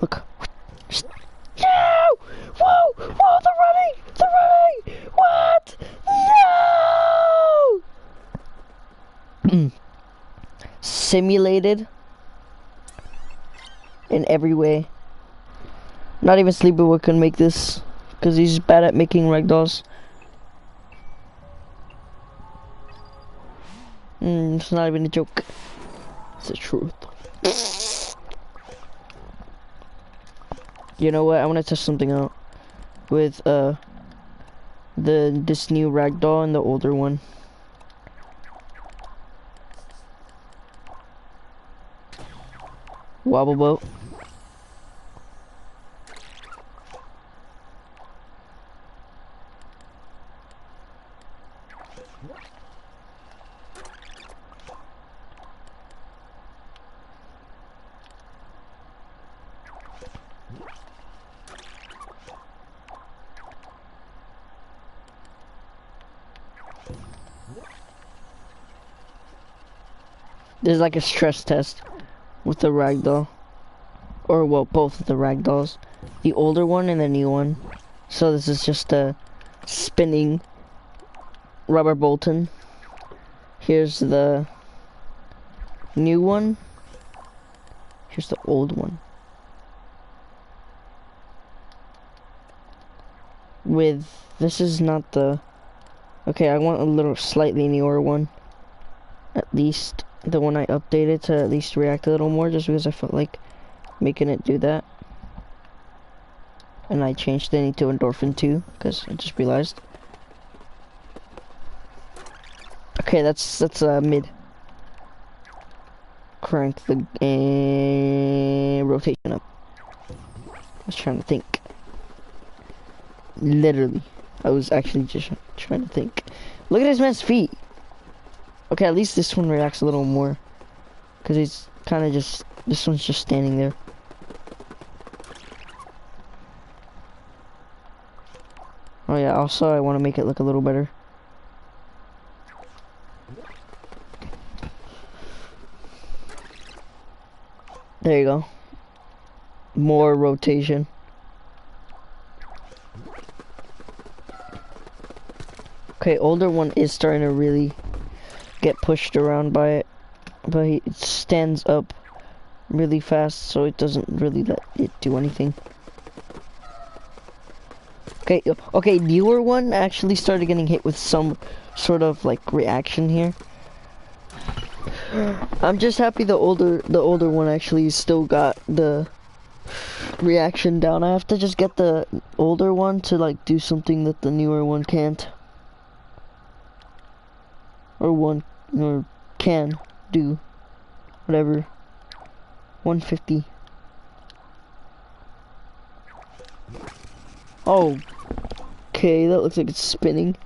Look. No! Whoa! Whoa! They're running! They're running! What? No! Simulated in every way. Not even Sleepywood can make this because he's bad at making ragdolls. It's not even a joke. It's the truth. You know what? I want to test something out with this new ragdoll and the older one. Wobble boat. There's like a stress test with the ragdoll. Or, well, both of the ragdolls. The older one and the new one. So this is just a spinning rubber Bolton. Here's the new one. Here's the old one. This is not the... Okay, I want a little slightly newer one. At least the one I updated to at least react a little more, just because I felt like making it do that. And I changed it to Endorphin 2 because I just realized. Okay, that's mid. Crank the rotation up. I was trying to think. Literally, I was actually just trying to think. Look at this man's feet. Okay, at least this one reacts a little more. Because he's kind of just... This one's just standing there. Oh yeah, also I want to make it look a little better. There you go. More rotation. Okay, older one is starting to really get pushed around by it, but it stands up really fast, so it doesn't really let it do anything. Okay, newer one actually started getting hit with some sort of like reaction here. I'm just happy the older one actually still got the reaction down. I have to just get the older one to like do something that the newer one can't. Or can do. Whatever. 150. Oh. Okay, that looks like it's spinning.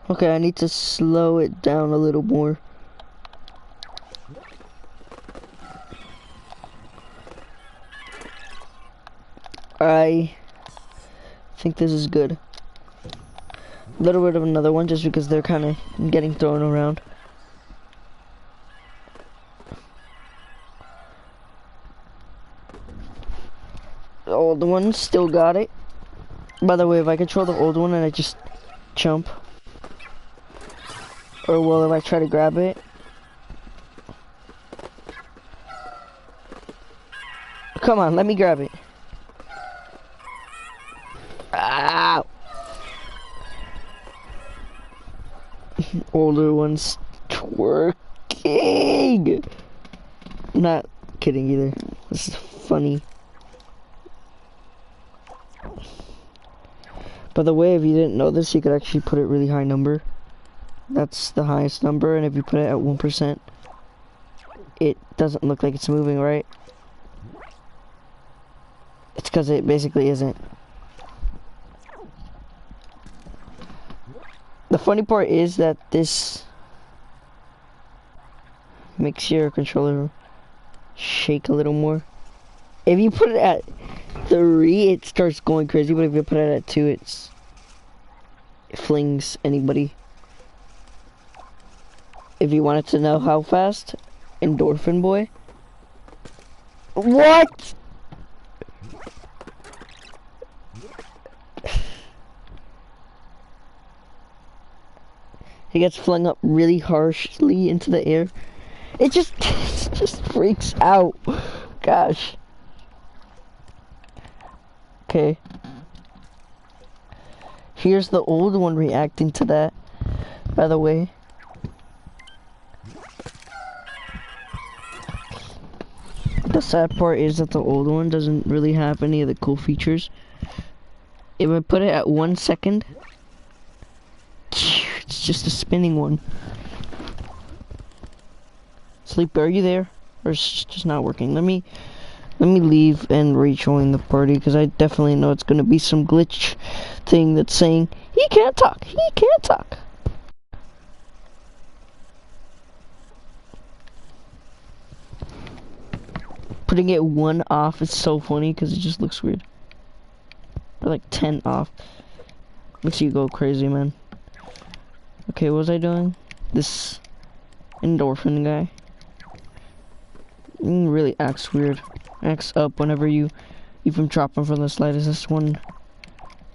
Okay, I need to slow it down a little more. I think this is good. A little bit of another one just because they're kind of getting thrown around. The old one still got it. By the way, if I control the old one and I just jump, or well, if I try to grab it, come on, let me grab it. Ow! Older one's twerking. Not kidding either. This is funny. By the way, if you didn't know this, you could actually put it really high number. That's the highest number, and if you put it at 1%, it doesn't look like it's moving, right? It's because it basically isn't. The funny part is that this makes your controller shake a little more. If you put it at 3, it starts going crazy, but if you put it at 2, it's flings anybody. If you wanted to know how fast, Endorphin boy. What? He gets flung up really harshly into the air. It just, it just freaks out. Gosh. Okay. Here's the old one reacting to that, by the way. The sad part is that the old one doesn't really have any of the cool features. If I put it at 1 second, it's just a spinning one. Sleeper, are you there? Or it's just not working? Let me leave and rejoin the party, because I definitely know it's gonna be some glitch thing that's saying he can't talk. He can't talk. Putting it 1 off is so funny because it just looks weird. Or like 10 off. Makes you go crazy, man. Okay, what was I doing? This Endorphin guy. Really acts weird. Acts up whenever you even drop him from the slightest. That's one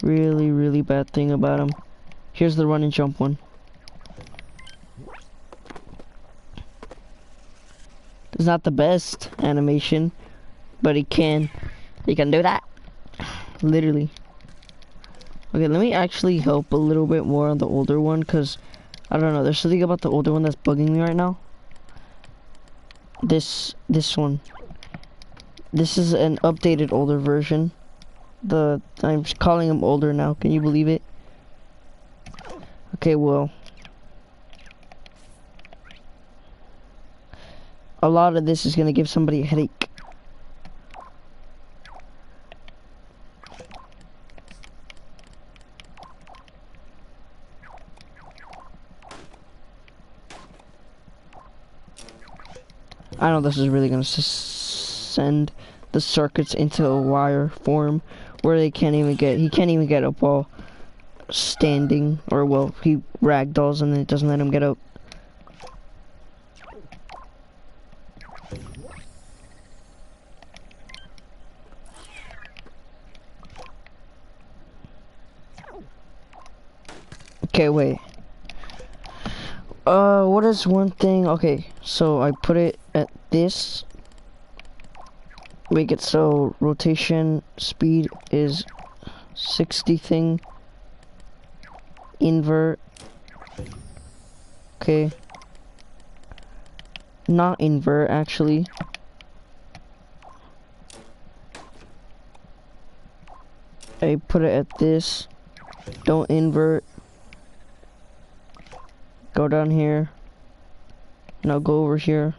really bad thing about him. Here's the run and jump one. It's not the best animation, but he can do that. Literally. Okay, let me actually help a little bit more on the older one, because I don't know, there's something about the older one that's bugging me right now. This one. This is an updated older version. I'm just calling him older now, can you believe it? Okay, well, a lot of this is gonna give somebody a headache. I know this is really gonna send the circuits into a wire form where he can't even get up while standing, or well, he ragdolls and then it doesn't let him get up. Okay, wait. What is one thing? Okay, so I put it at this. Make it so rotation speed is 60 thing. Invert. Okay. Not invert, actually. I put it at this. Don't invert. Go down here. Now go over here.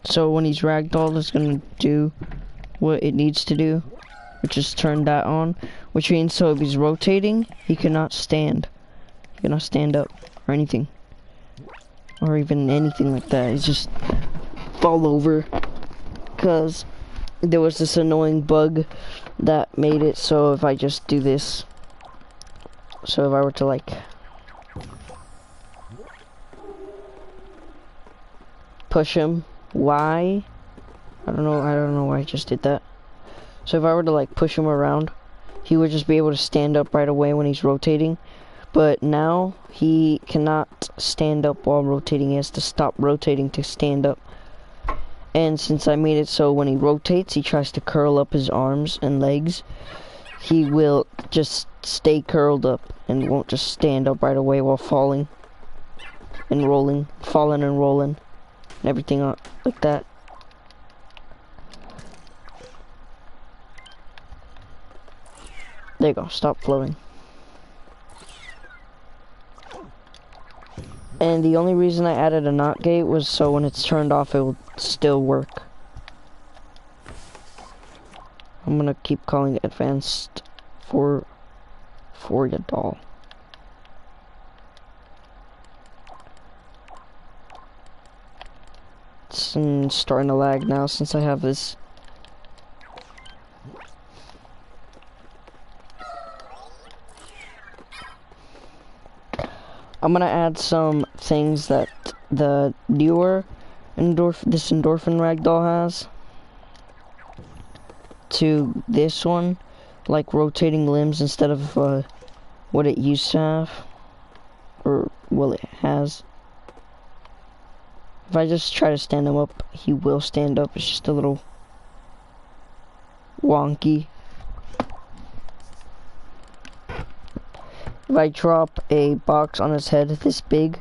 So when he's ragdolled, it's gonna do what it needs to do, which is turn that on. Which means, so if he's rotating, he cannot stand. He cannot stand up or anything, or even anything like that. He's just fall over. Because there was this annoying bug that made it so if I just do this, so if I were to like push him, why? I don't know why I just did that. So if I were to like push him around, he would just be able to stand up right away when he's rotating. But now he cannot stand up while rotating. He has to stop rotating to stand up. And since I made it so when he rotates, he tries to curl up his arms and legs, he will just stay curled up and won't just stand up right away while falling and rolling, falling and rolling, and everything like that. There you go, stop floating. And the only reason I added a NOT gate was so when it's turned off, it will still work. I'm gonna keep calling it advanced for your doll. starting to lag now since I have this. I'm gonna add some things that the newer this Endorphin ragdoll has to this one, like rotating limbs instead of what it used to have, or well, it has. If I just try to stand him up, he will stand up. It's just a little wonky. If I drop a box on his head this big,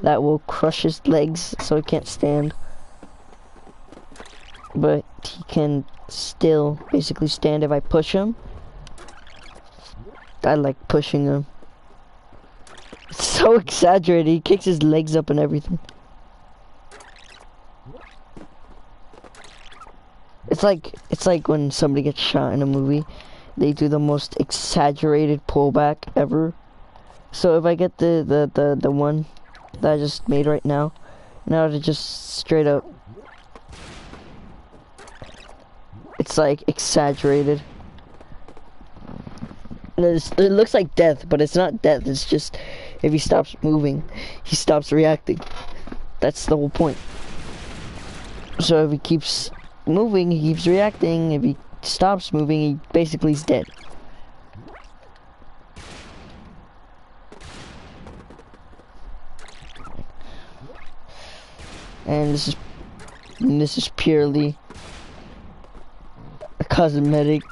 that will crush his legs so he can't stand. But he can still basically stand if I push him. I like pushing him. It's so exaggerated. He kicks his legs up and everything. It's like when somebody gets shot in a movie, they do the most exaggerated pullback ever. So if I get the one that I just made right now to just straight up, it's like exaggerated. It looks like death, but it's not death. It's just if he stops moving, he stops reacting. That's the whole point. So if he keeps moving, he keeps reacting. If he stops moving, he basically is dead. And this is purely a cosmetic.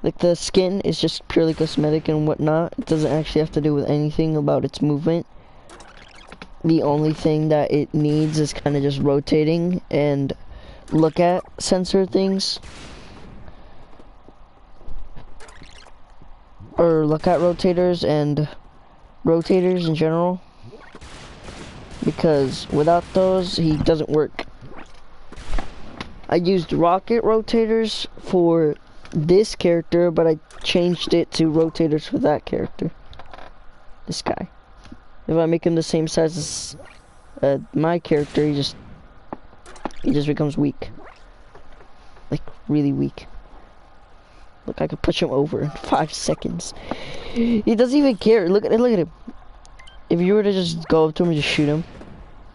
Like, the skin is just purely cosmetic and whatnot. It doesn't actually have to do with anything about its movement. The only thing that it needs is kind of just rotating and look at sensor things. Or look at rotators and rotators in general. Because without those, he doesn't work. I used rocket rotators for this character, but I changed it to rotators for that character. This guy. If I make him the same size as my character, he just becomes weak. Like, really weak. Look, I could push him over in 5 seconds. He doesn't even care. Look at him. If you were to just go up to him and just shoot him,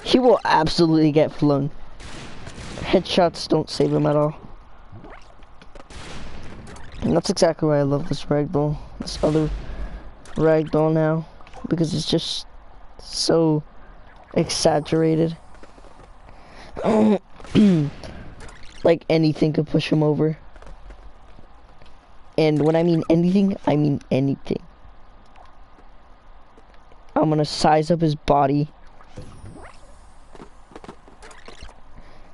he will absolutely get flung. Headshots don't save him at all. And that's exactly why I love this ragdoll. This other ragdoll now. Because it's just so exaggerated. Like anything could push him over. And when I mean anything, I mean anything. I'm gonna size up his body.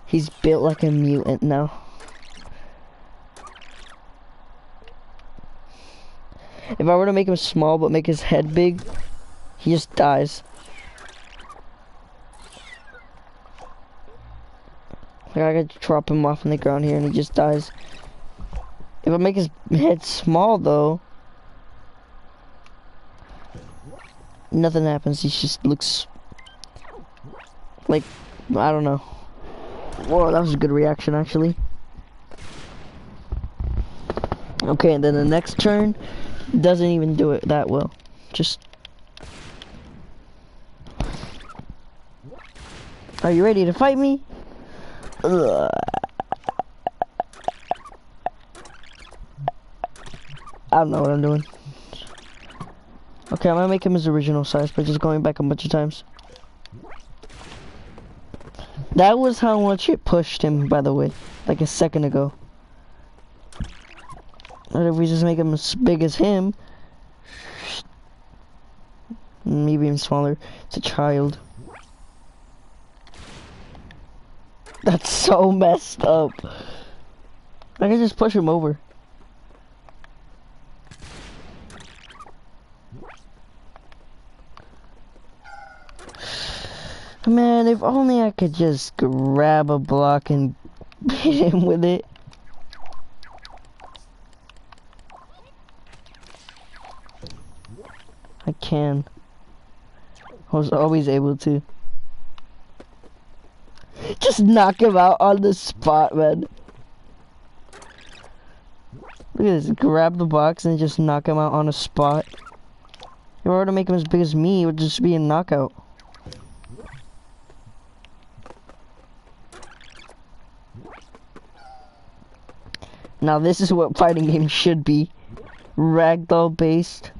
He's built like a mutant now. If I were to make him small but make his head big, he just dies. Like, I could drop him off on the ground here and he just dies. If I make his head small though, nothing happens. He just looks like, I don't know. Whoa, that was a good reaction actually. Okay, and then the next turn doesn't even do it that well. Just, are you ready to fight me? Ugh. I don't know what I'm doing. Okay, I'm gonna make him his original size by just going back a bunch of times. That was how much it pushed him, by the way, like a second ago. And if we just make him as big as him, maybe even smaller, it's a child. That's so messed up. I can just push him over. Man, if only I could just grab a block and hit him with it. I can. I was always able to. Just knock him out on the spot, man. Look at this, grab the box and just knock him out on a spot. In order to make him as big as me, it would just be a knockout. Now this is what fighting games should be. Ragdoll based.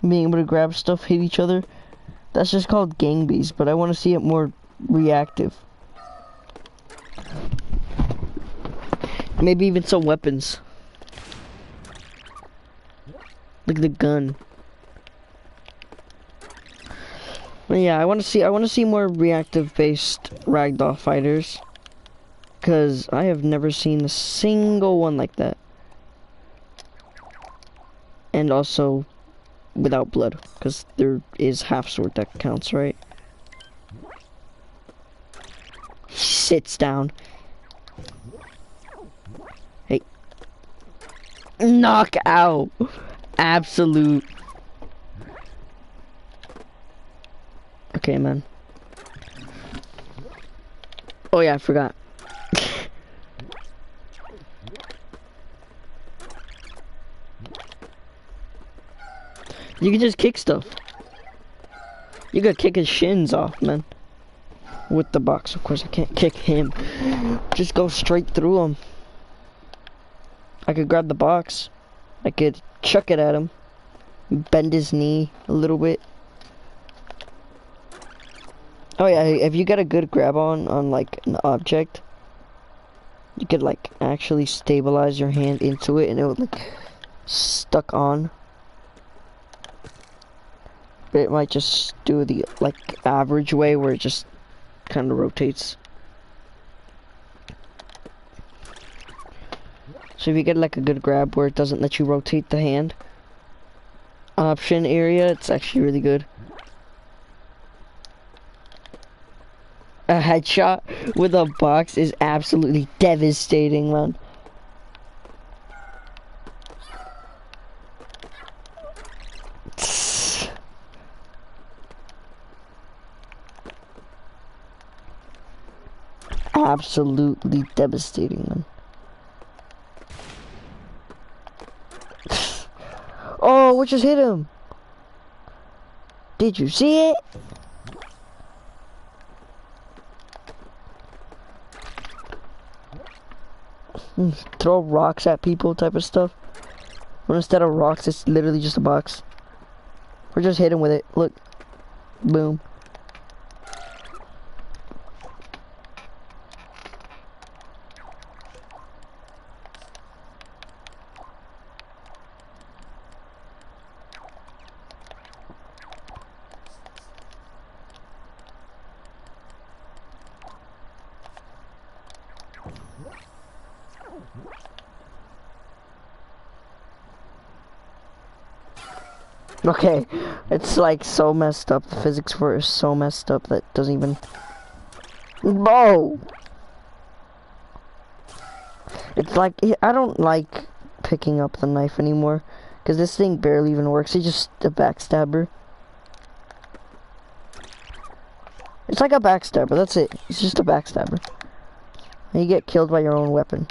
Being able to grab stuff, hit each other. That's just called gang based, but I want to see it more reactive. Maybe even some weapons. Look at the gun. But yeah, I want to see more reactive based ragdoll fighters. Cause I have never seen a single one like that. And also without blood, cause there is half sword that counts, right? He sits down. Hey. Knock out. Absolute. Okay, man. Oh yeah, I forgot. You can just kick stuff. You gotta kick his shins off, man. With the box, of course I can't kick him. Just go straight through him. I could grab the box. I could chuck it at him. Bend his knee a little bit. Oh yeah, if you get a good grab on like an object, you could like actually stabilize your hand into it and it would like stuck on. But it might just do the like average way where it just kind of rotates. So if you get like a good grab where it doesn't let you rotate the hand option area, it's actually really good. A headshot with a box is absolutely devastating, man. Absolutely devastating, man. Oh, what just hit him? Did you see it? Throw rocks at people type of stuff. When instead of rocks, it's literally just a box. Or just hit him with it. Look. Boom. Okay, it's like so messed up. The physics for it is so messed up that doesn't even. Whoa! It's like I don't like picking up the knife anymore because this thing barely even works. It's just a backstabber. It's like a backstabber. That's it. It's just a backstabber. And you get killed by your own weapon,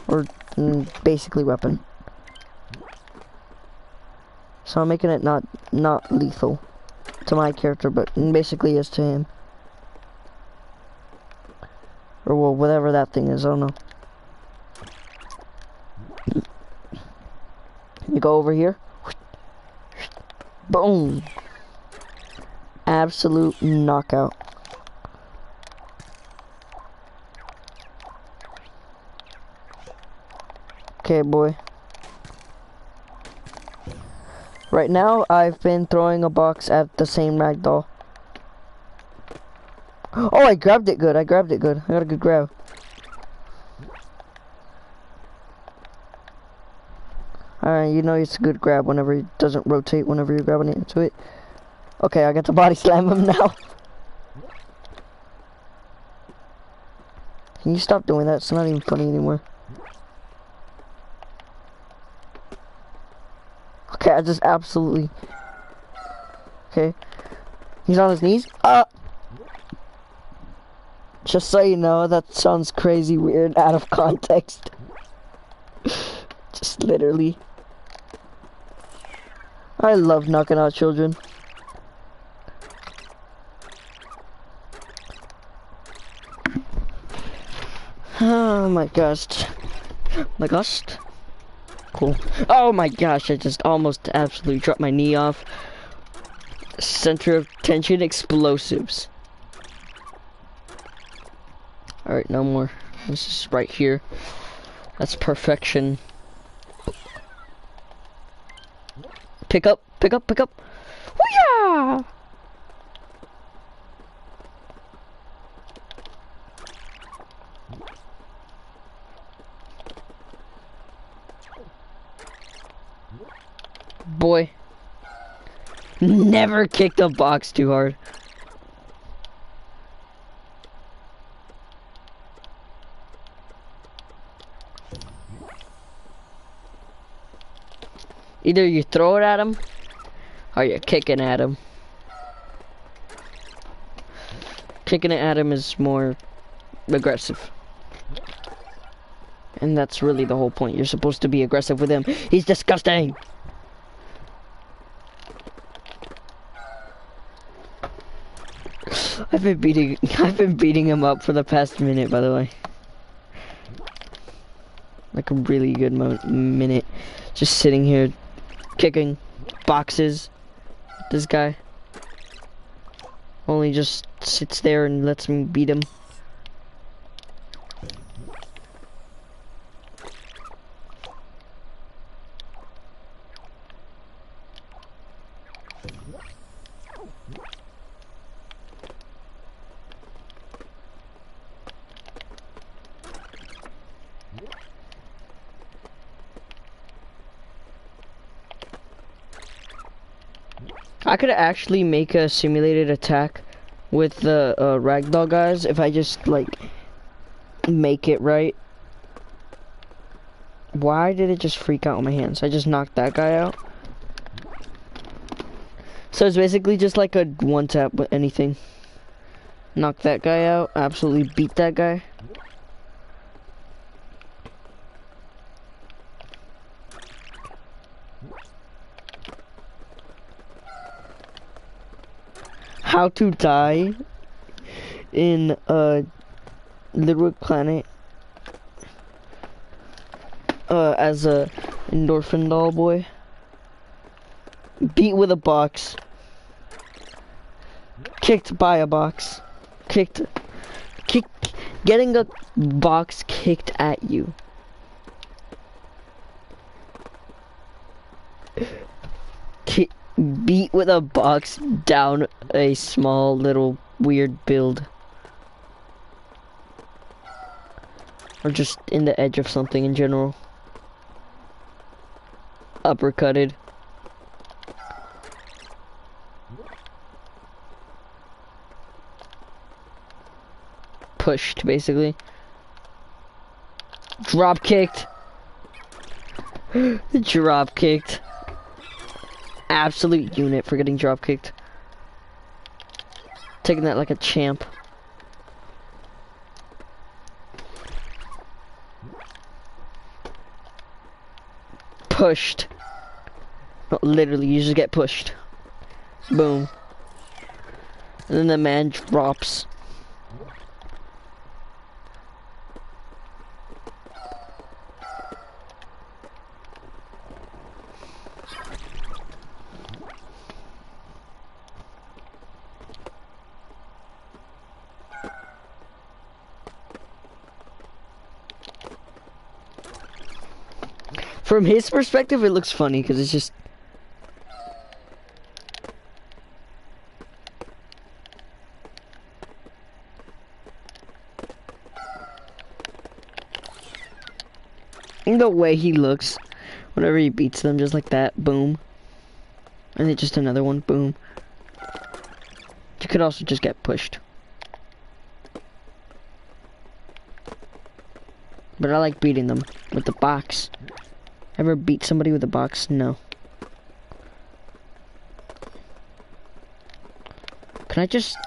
or basically weapon. So I'm making it not lethal to my character, but basically is to him. Or well, whatever that thing is, I don't know. You go over here. Boom. Absolute knockout. Okay, boy. Right now, I've been throwing a box at the same ragdoll. Oh, I grabbed it good. I got a good grab. Alright, you know it's a good grab whenever it doesn't rotate whenever you're grabbing into it. Okay, I got to body slam him now. Can you stop doing that? It's not even funny anymore. Okay, I just absolutely Okay. He's on his knees. Just so you know, that sounds crazy weird out of context. Just literally. I love knocking out children. Oh my gosh. My gosh. Cool. Oh my gosh, I just almost absolutely dropped my knee off. Center of tension explosives. Alright, no more. This is right here. That's perfection. Pick up, pick up, pick up. Hoo-yah! Boy. Never kick the box too hard. Either you throw it at him, or you're kicking at him. Kicking it at him is more aggressive. And that's really the whole point. You're supposed to be aggressive with him. He's disgusting! I've been beating him up for the past minute, by the way. Like a really good minute. Just sitting here, kicking boxes. This guy only just sits there and lets me beat him. I could actually make a simulated attack with the ragdoll guys if I just like make it right. Why did it just freak out on my hands? I just knocked that guy out. So it's basically just like a one tap with anything. Knock that guy out, absolutely beat that guy. How to die in Little Planet as a Endorphin doll boy. Beat with a box. Kicked by a box. Getting a box kicked at you. Beat with a box down a small little weird build. Or just in the edge of something in general. Uppercutted. Pushed, basically. Drop kicked. Drop kicked. Absolute unit for getting drop kicked. Taking that like a champ. Pushed. No, literally, you just get pushed. Boom. And then the man drops. From his perspective, it looks funny because it's just. The way he looks whenever he beats them, just like that, boom. And then just another one, boom. You could also just get pushed. But I like beating them with the box. Ever beat somebody with a box? No. Can I just...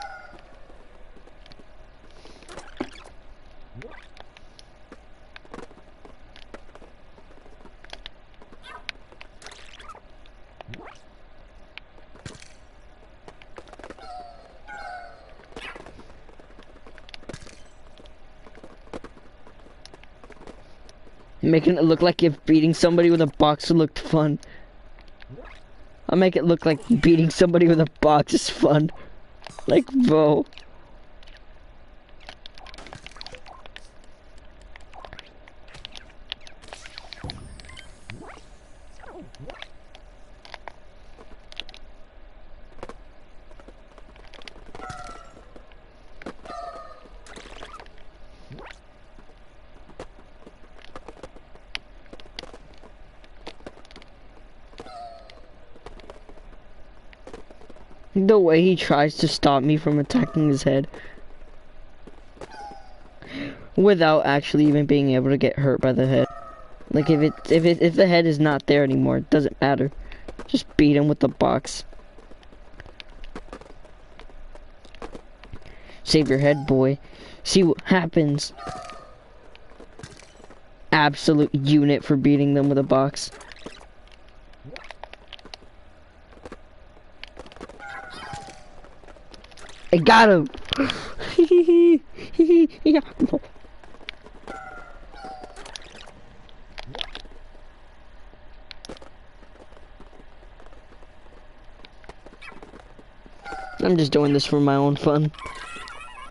Making it look like if beating somebody with a box looked fun. I'll make it look like beating somebody with a box is fun. Like, bro. The way he tries to stop me from attacking his head without actually even being able to get hurt by the head. Like if the head is not there anymore, it doesn't matter. Just beat him with the box. Save your head, boy. See what happens. Absolute unit for beating them with a box. I got him! Yeah. I'm just doing this for my own fun,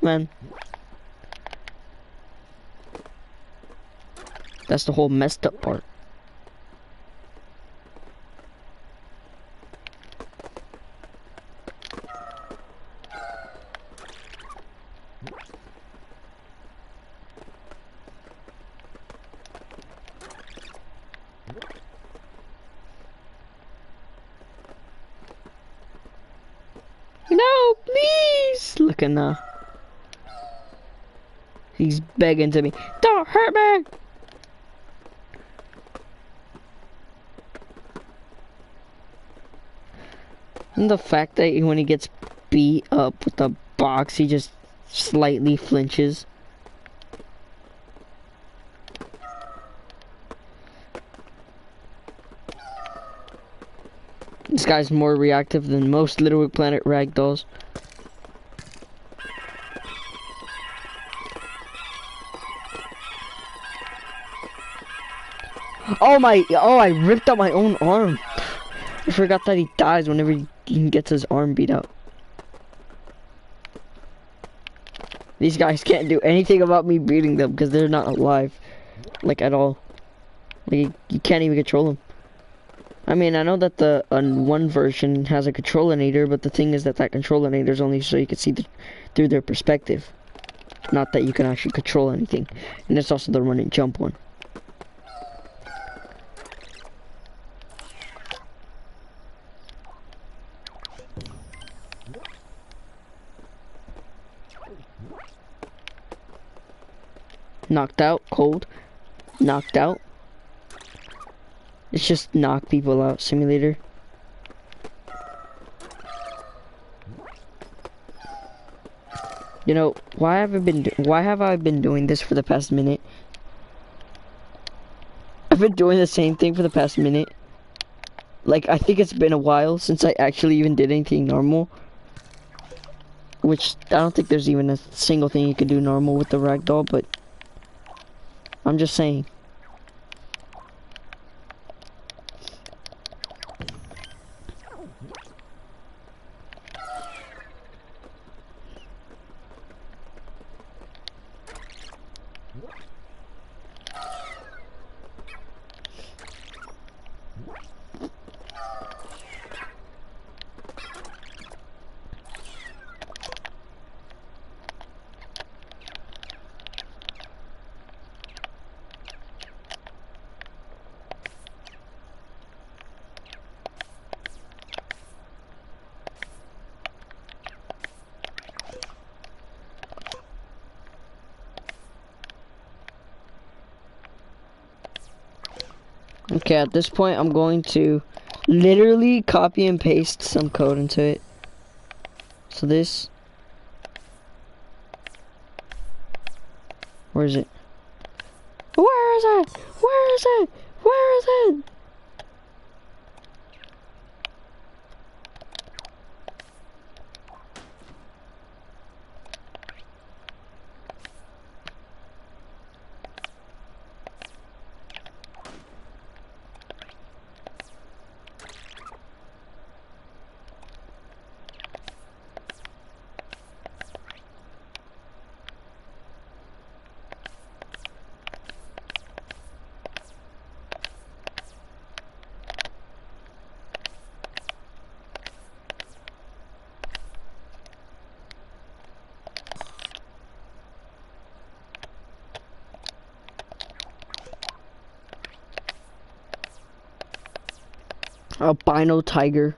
man. That's the whole messed up part. No, please! Look at now. He's begging to me. Don't hurt me! And the fact that when he gets beat up with the box, he just slightly flinches. This guy's more reactive than most Little Big Planet ragdolls. Oh, I ripped out my own arm. I forgot that he dies whenever he gets his arm beat out. These guys can't do anything about me beating them because they're not alive. Like, at all. Like, you can't even control them. I mean, I know that the one version has a controlinator, but the thing is that controlinator is only so you can see through their perspective. Not that you can actually control anything. And there's also the run and jump one. Knocked out, cold, knocked out. It's just knock people out simulator. You know, why have I been doing this for the past minute? I've been doing the same thing for the past minute. Like, I think it's been a while since I actually even did anything normal. Which, I don't think there's even a single thing you can do normal with the ragdoll, but I'm just saying. Okay, at this point, I'm going to literally copy and paste some code into it. So this, where is it? Where is it? Where is it? Where is it? Albino tiger.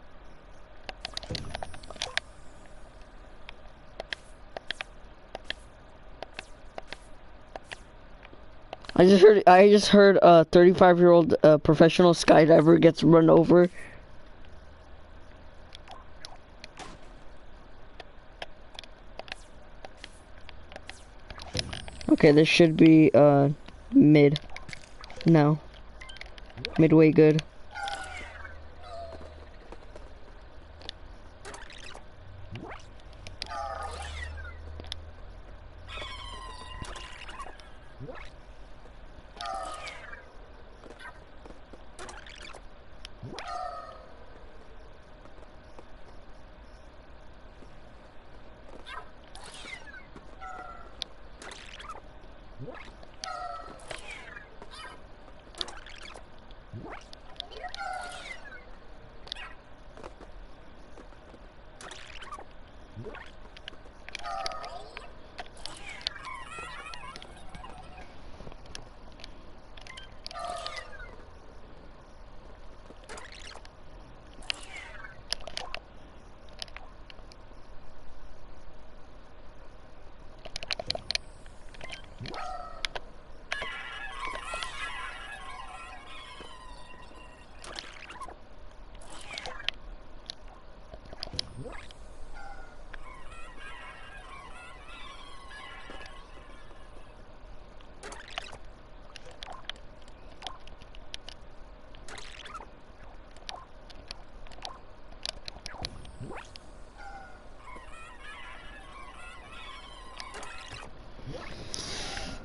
I just heard a 35-year-old professional skydiver gets run over. Okay, this should be mid. No. Midway good.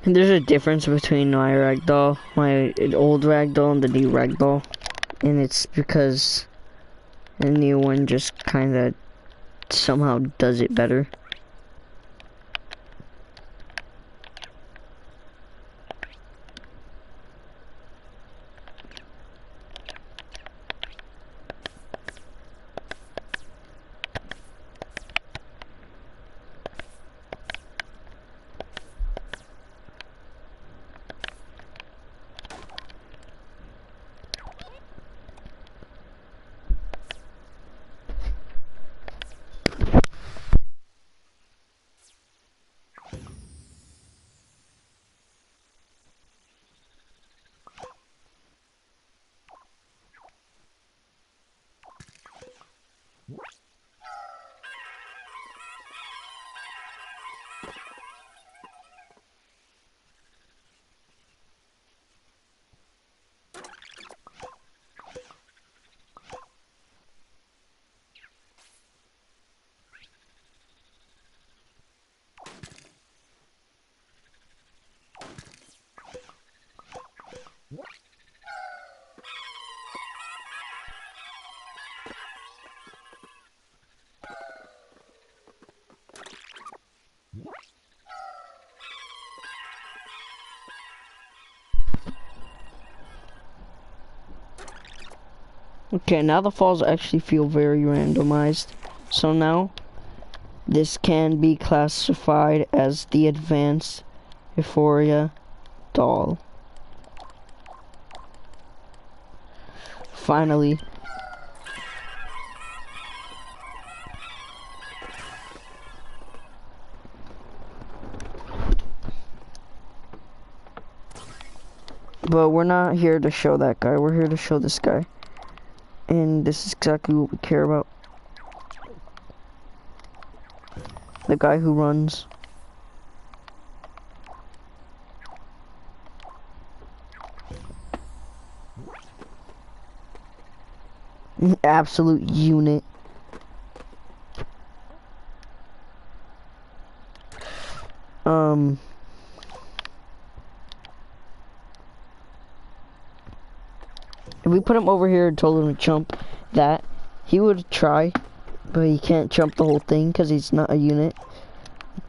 And there's a difference between my ragdoll, my old ragdoll, and the new ragdoll, and it's because the new one just kind of somehow does it better. Okay, now the falls actually feel very randomized. So now, this can be classified as the advanced Euphoria doll. Finally. But we're not here to show that guy, we're here to show this guy. And this is exactly what we care about. The guy who runs. Absolute unit. If we put him over here and told him to jump that, he would try, but he can't jump the whole thing because he's not a unit.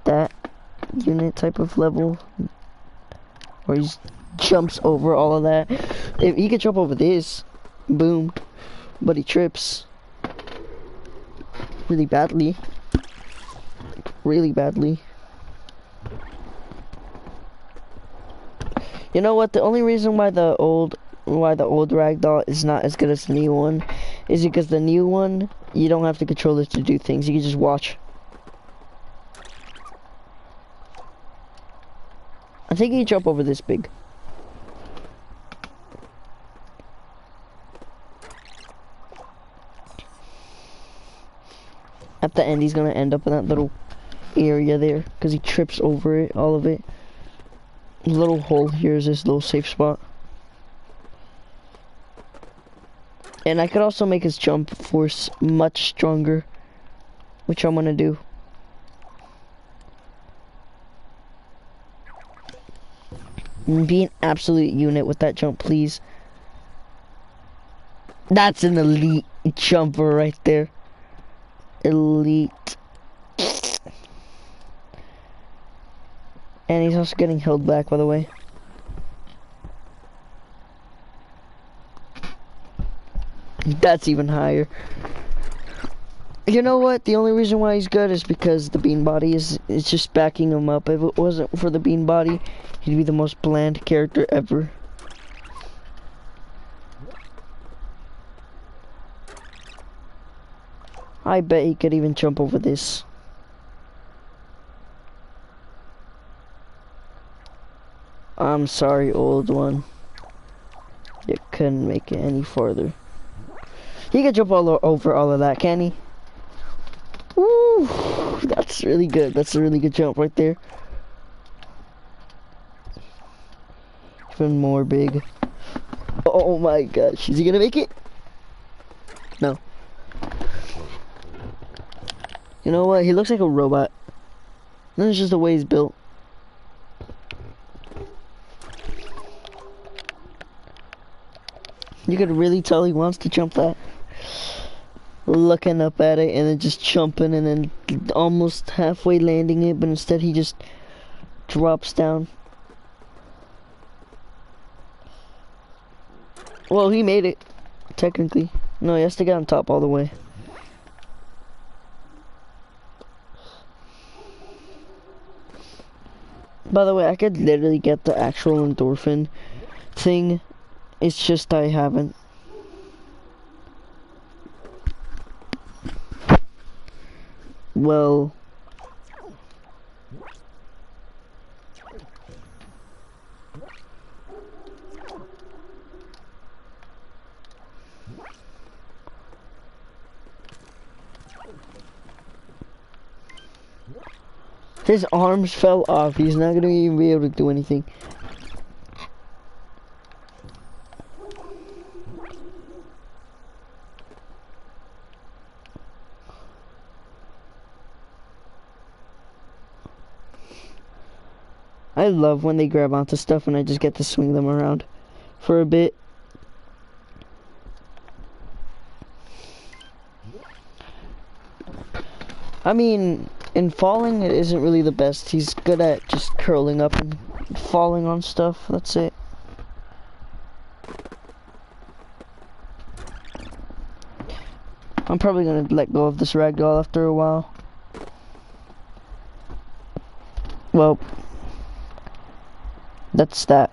That unit type of level, where he jumps over all of that. If he could jump over this, boom, but he trips really badly. Really badly. You know what? The only reason why the old ragdoll is not as good as the new one is because the new one, you don't have to control it to do things. You can just watch. I think he jump over this big. At the end, he's gonna end up in that little area there because he trips over it, all of it. The little hole here is this little safe spot. And I could also make his jump force much stronger, which I'm gonna do. Be an absolute unit with that jump, please. That's an elite jumper right there. Elite. And he's also getting held back, by the way. That's even higher. You know what? The only reason why he's good is because the bean body is just backing him up. If it wasn't for the bean body, he'd be the most bland character ever. I bet he could even jump over this. I'm sorry, old one. You couldn't make it any farther. He can jump over all of that, can he? Woo! That's really good. That's a really good jump right there. Even more big. Oh my gosh. Is he gonna make it? No. You know what? He looks like a robot. That's just the way he's built. You could really tell he wants to jump that. Looking up at it and then just jumping and then almost halfway landing it, but instead he just drops down. Well, he made it, technically. No, he has to get on top all the way. By the way, I could literally get the actual endorphin thing. It's just I haven't. Well, his arms fell off. He's not gonna even be able to do anything. I love when they grab onto stuff and I just get to swing them around for a bit. I mean, in falling, it isn't really the best. He's good at just curling up and falling on stuff. That's it. I'm probably gonna let go of this ragdoll after a while. Well, that's that.